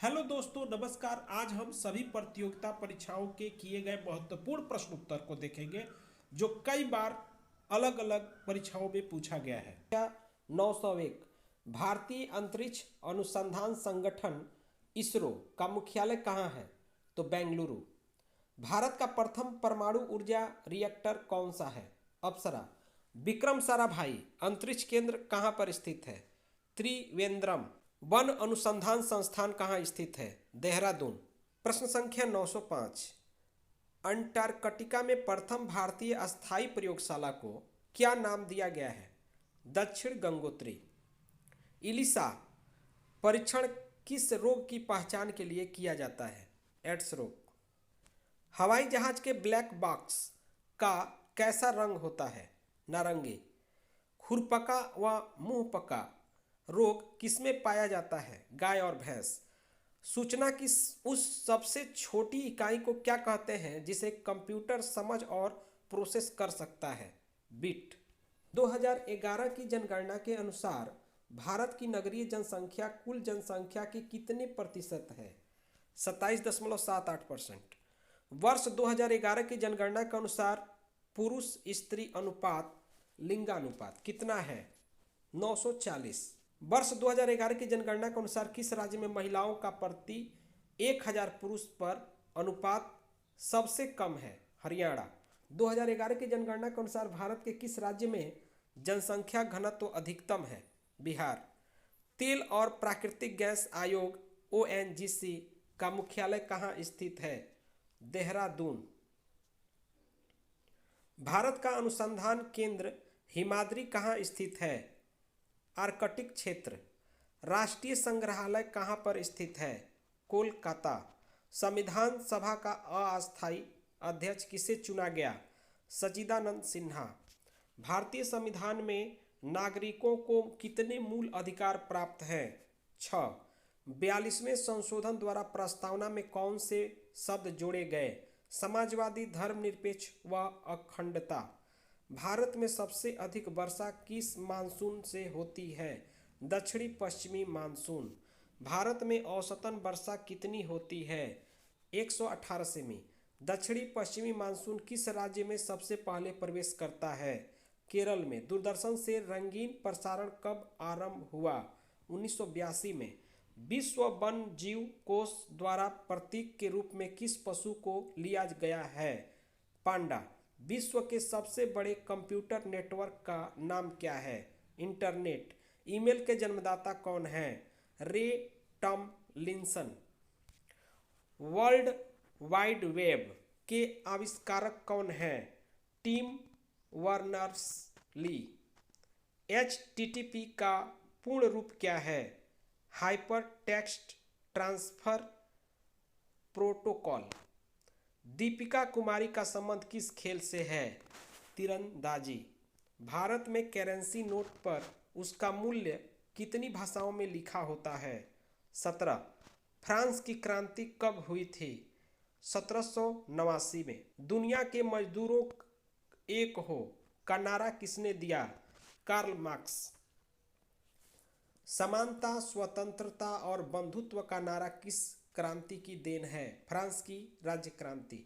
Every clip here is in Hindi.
हेलो दोस्तों, नमस्कार। आज हम सभी प्रतियोगिता परीक्षाओं के किए गए महत्वपूर्ण प्रश्न उत्तर को देखेंगे जो कई बार अलग अलग परीक्षाओं में पूछा गया है। 901 भारतीय अंतरिक्ष अनुसंधान संगठन इसरो का मुख्यालय कहाँ है? तो बेंगलुरु। भारत का प्रथम परमाणु ऊर्जा रिएक्टर कौन सा है? अप्सरा। विक्रम साराभाई अंतरिक्ष केंद्र कहाँ पर स्थित है? त्रिवेंद्रम। वन अनुसंधान संस्थान कहाँ स्थित है? देहरादून। प्रश्न संख्या 905 अंटार्कटिका में प्रथम भारतीय अस्थायी प्रयोगशाला को क्या नाम दिया गया है? दक्षिण गंगोत्री। इलिसा परीक्षण किस रोग की पहचान के लिए किया जाता है? एड्स रोग। हवाई जहाज के ब्लैक बॉक्स का कैसा रंग होता है? नारंगी। खुरपका व मुंहपका रोग किसमें पाया जाता है? गाय और भैंस। सूचना की उस सबसे छोटी इकाई को क्या कहते हैं जिसे कंप्यूटर समझ और प्रोसेस कर सकता है? बिट। 2011 की जनगणना के अनुसार भारत की नगरीय जनसंख्या कुल जनसंख्या के कितने प्रतिशत है? 27.78%। वर्ष 2011 की जनगणना के अनुसार पुरुष स्त्री अनुपात लिंगानुपात कितना है? 940। वर्ष 2011 की जनगणना के अनुसार किस राज्य में महिलाओं का प्रति 1000 पुरुष पर अनुपात सबसे कम है? हरियाणा। 2011 की जनगणना के अनुसार भारत के किस राज्य में जनसंख्या घनत्व अधिकतम है? बिहार। तेल और प्राकृतिक गैस आयोग ONGC का मुख्यालय कहाँ स्थित है? देहरादून। भारत का अनुसंधान केंद्र हिमाद्री कहाँ स्थित है? आर्कटिक क्षेत्र। राष्ट्रीय संग्रहालय कहाँ पर स्थित है? कोलकाता। संविधान सभा का अस्थायी अध्यक्ष किसे चुना गया? सच्चिदानंद सिन्हा। भारतीय संविधान में नागरिकों को कितने मूल अधिकार प्राप्त हैं? 6। 42वें संशोधन द्वारा प्रस्तावना में कौन से शब्द जोड़े गए? समाजवादी, धर्मनिरपेक्ष व अखंडता। भारत में सबसे अधिक वर्षा किस मानसून से होती है? दक्षिणी पश्चिमी मानसून। भारत में औसतन वर्षा कितनी होती है? 118 सेमी। दक्षिणी पश्चिमी मानसून किस राज्य में सबसे पहले प्रवेश करता है? केरल में। दूरदर्शन से रंगीन प्रसारण कब आरंभ हुआ? 1982 में। विश्व वन जीव कोष द्वारा प्रतीक के रूप में किस पशु को लिया गया है? पांडा। विश्व के सबसे बड़े कंप्यूटर नेटवर्क का नाम क्या है? इंटरनेट। ईमेल के जन्मदाता कौन है? रे टॉमलिंसन। वर्ल्ड वाइड वेब के आविष्कारक कौन है? टिम वर्नर्स ली। HTTP का पूर्ण रूप क्या है? Hyper text transfer protocol. Deepika Kumari का संबंध किस खेल से है? तीरंदाजी। भारत में करेंसी नोट पर उसका मूल्य कितनी भाषाओं में लिखा होता है? 17। फ्रांस की क्रांति कब हुई थी? 1789 में। दुनिया के मजदूरों एक हो का नारा किसने दिया? Karl Marx. समानता, स्वतंत्रता और बंधुत्व का नारा किस क्रांति की देन है? फ्रांस की राज्य क्रांति।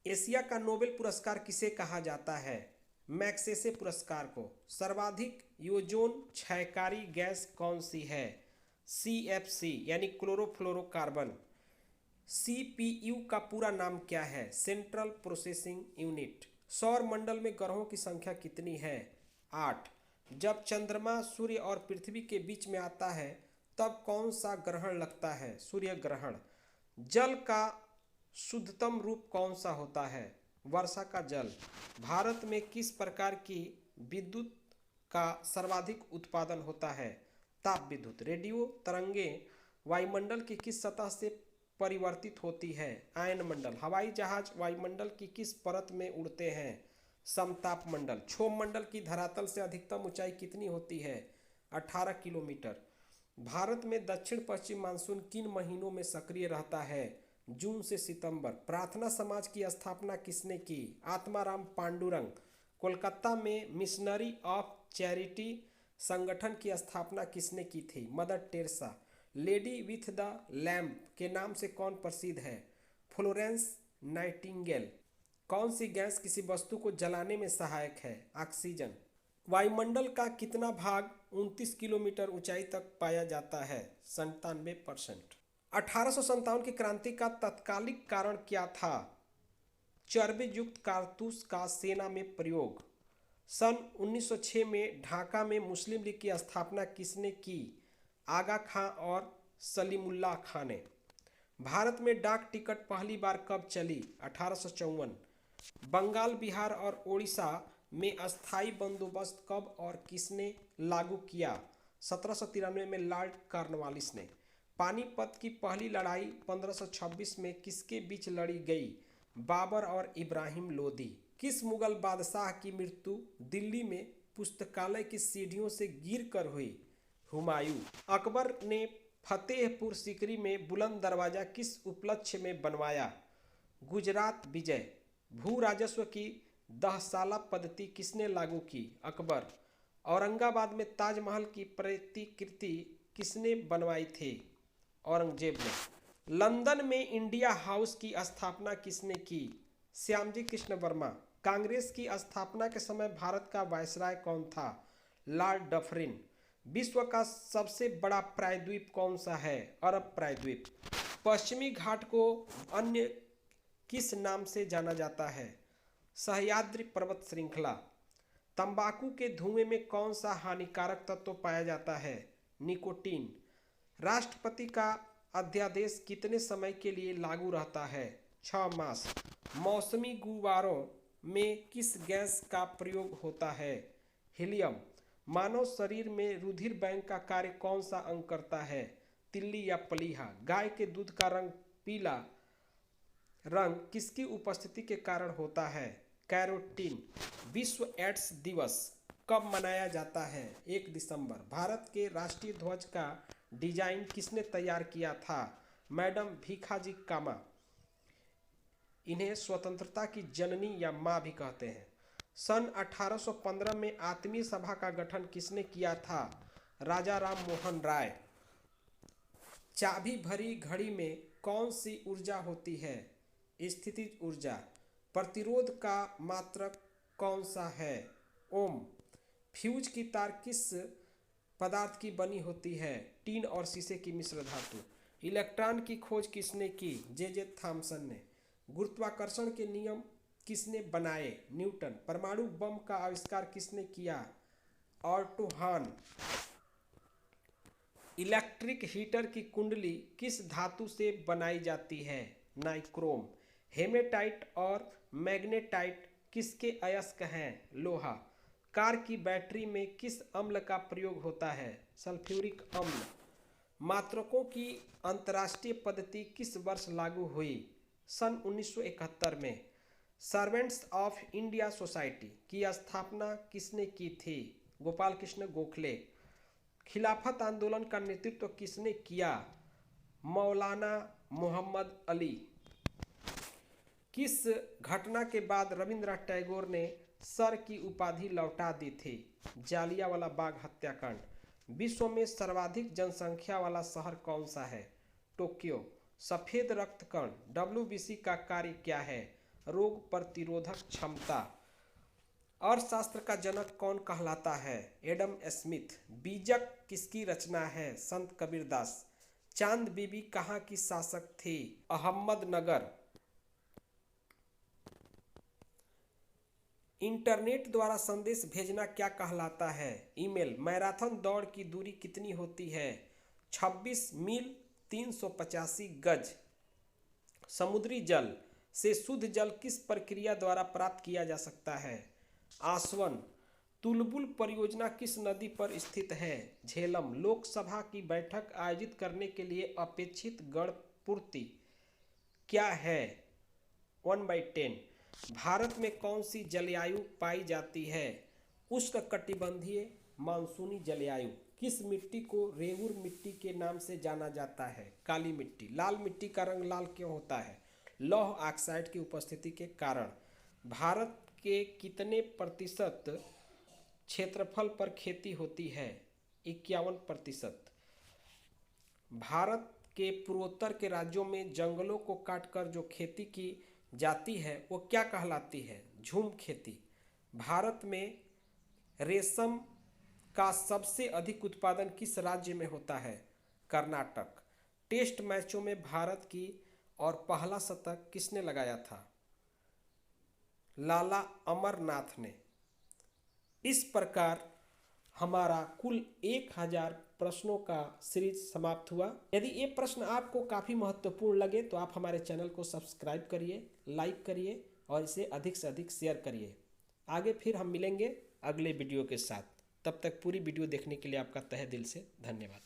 एशिया का नोबेल पुरस्कार किसे कहा जाता है? मैग्सेसे पुरस्कार को। सर्वाधिक ओजोन क्षयकारी गैस कौन सी है? CFC यानी क्लोरोफ्लोरोकार्बन। CPU का पूरा नाम क्या है? Central processing unit. सौर मंडल में ग्रहों की संख्या कितनी है? 8। जब चंद्रमा सूर्य और पृथ्वी के बीच में आता है तब कौन सा ग्रहण लगता है? सूर्य ग्रहण। जल का शुद्धतम रूप कौन सा होता है? वर्षा का जल। भारत में किस प्रकार की विद्युत का सर्वाधिक उत्पादन होता है? ताप विद्युत। रेडियो तरंगें वायुमंडल की किस सतह से परिवर्तित होती है? आयनमंडल। हवाई जहाज वायुमंडल की किस परत में उड़ते हैं? समताप मंडल। क्षोभ मंडल की धरातल से अधिकतम ऊंचाई कितनी होती है? 18 किलोमीटर। भारत में दक्षिण पश्चिम मानसून किन महीनों में सक्रिय रहता है? जून से सितंबर। प्रार्थना समाज की स्थापना किसने की? आत्माराम पांडुरंग। कोलकाता में मिशनरी ऑफ चैरिटी संगठन की स्थापना किसने की थी? Mother Teresa. Lady with the lamp के नाम से कौन प्रसिद्ध है? Florence Nightingale. कौन सी गैस किसी वस्तु को जलाने में सहायक है? ऑक्सीजन। वायुमंडल का कितना भाग 29 किलोमीटर ऊंचाई तक पाया जाता है? 97%। 1857 की क्रांति का तत्कालिक कारण क्या था? चर्बी युक्त कारतूस का सेना में प्रयोग। सन 1906 में ढाका में मुस्लिम लीग की स्थापना किसने की? आगा खां और सलीमुल्लाह खां ने। भारत में डाक टिकट पहली बार कब चली? 1854। बंगाल, बिहार और ओडिशा में अस्थाई बंदोबस्त कब और किसने लागू किया? 1793 में लॉर्ड कॉर्नवालिस ने। पानीपत की पहली लड़ाई 1526 में किसके बीच लड़ी गई? बाबर और इब्राहिम लोदी। किस मुगल बादशाह की मृत्यु दिल्ली में पुस्तकालय की सीढ़ियों से गिरकर हुई? हुमायूं। अकबर ने फतेहपुर सीकरी में बुलंद दरवाजा किस उपलक्ष्य में बनवाया? गुजरात विजय। भू राजस्व की 10 साला पद्धति किसने लागू की? अकबर। औरंगाबाद में ताजमहल की प्रतिकृति किसने बनवाई थी? औरंगजेब ने। लंदन में इंडिया हाउस की स्थापना किसने की? श्यामजी कृष्ण वर्मा। कांग्रेस की स्थापना के समय भारत का वायसराय कौन था? Lord Dufferin. विश्व का सबसे बड़ा प्रायद्वीप कौन सा है? अरब प्रायद्वीप। पश्चिमी घाट को अन्य किस नाम से जाना जाता है? सह्याद्री पर्वत श्रृंखला। तंबाकू के धुएं में कौन सा हानिकारक तत्व पाया जाता है? निकोटीन। राष्ट्रपति का अध्यादेश कितने समय के लिए लागू रहता है? 6 मास। मौसमी गुब्बारों में किस गैस का प्रयोग होता है? हीलियम। मानव शरीर में रुधिर बैंक का कार्य कौन सा अंग करता है? तिल्ली या प्लीहा। गाय के दूध का रंग पीला रंग किसकी उपस्थिति के कारण होता है? कैरोटीन। विश्व एड्स दिवस कब मनाया जाता है? 1 दिसंबर। भारत के राष्ट्रीय ध्वज का डिजाइन किसने तैयार किया था? मैडम भीखाजी कामा। इन्हें स्वतंत्रता की जननी या माँ भी कहते हैं। सन 1815 में आत्मीय सभा का गठन किसने किया था? राजा राम मोहन राय। चाबी भरी घड़ी में कौन सी ऊर्जा होती है? स्थितिज ऊर्जा। प्रतिरोध का मात्रक कौन सा है? ओम। फ्यूज की तार किस पदार्थ की बनी होती है? टीन और शीशे की मिश्र धातु। इलेक्ट्रॉन की खोज किसने की? जे थॉमसन ने। गुरुत्वाकर्षण के नियम किसने बनाए? न्यूटन। परमाणु बम का आविष्कार किसने किया? Auto horn. इलेक्ट्रिक हीटर की कुंडली किस धातु से बनाई जाती है? नाइक्रोम। हेमेटाइट और मैग्नेटाइट किसके अयस्क हैं? लोहा। कार की बैटरी में किस अम्ल का प्रयोग होता है? सल्फ्यूरिक अम्ल। मात्रकों की अंतर्राष्ट्रीय पद्धति किस वर्ष लागू हुई? सन 1971 में। सर्वेंट्स ऑफ इंडिया सोसाइटी की स्थापना किसने की थी? गोपाल कृष्ण गोखले। खिलाफत आंदोलन का नेतृत्व किसने किया? मौलाना मोहम्मद अली। किस घटना के बाद रविंद्रनाथ टैगोर ने सर की उपाधि लौटा दी थी? जालियांवाला बाग हत्याकांड। विश्व में सर्वाधिक जनसंख्या वाला शहर कौन सा है? टोक्यो। सफेद रक्त कण WBC का कार्य क्या है? रोग प्रतिरोधक क्षमता। अर्थशास्त्र का जनक कौन कहलाता है? Adam Smith. बीजक किसकी रचना है? संत कबीरदास। चांद बीबी कहाँ की शासक थी? अहमदनगर। इंटरनेट द्वारा संदेश भेजना क्या कहलाता है? ईमेल। मैराथन दौड़ की दूरी कितनी होती है? 26 मील 385 गज। समुद्री जल से शुद्ध जल किस प्रक्रिया द्वारा प्राप्त किया जा सकता है? आसवन। तुलबुल परियोजना किस नदी पर स्थित है? झेलम। लोकसभा की बैठक आयोजित करने के लिए अपेक्षित गण पूर्ति क्या है? 1/10। भारत में कौन सी जलवायु पाई जाती है? उष्णकटिबंधीय मानसूनी जलवायु। किस मिट्टी को रेगुर मिट्टी के नाम से जाना जाता है? काली मिट्टी। लाल मिट्टी का रंग लाल क्यों होता है? लौह ऑक्साइड की उपस्थिति के कारण। भारत के कितने प्रतिशत क्षेत्रफल पर खेती होती है? 51%। भारत के पूर्वोत्तर के राज्यों में जंगलों को काटकर जो खेती की जाती है वो क्या कहलाती है? झूम खेती। भारत में रेशम का सबसे अधिक उत्पादन किस राज्य में होता है? कर्नाटक। टेस्ट मैचों में भारत की और पहला शतक किसने लगाया था? लाला अमरनाथ ने। इस प्रकार हमारा कुल 1000 प्रश्नों का सीरीज समाप्त हुआ। यदि ये प्रश्न आपको काफ़ी महत्वपूर्ण लगे तो आप हमारे चैनल को सब्सक्राइब करिए, लाइक करिए और इसे अधिक से अधिक शेयर करिए। आगे फिर हम मिलेंगे अगले वीडियो के साथ। तब तक पूरी वीडियो देखने के लिए आपका तहे दिल से धन्यवाद।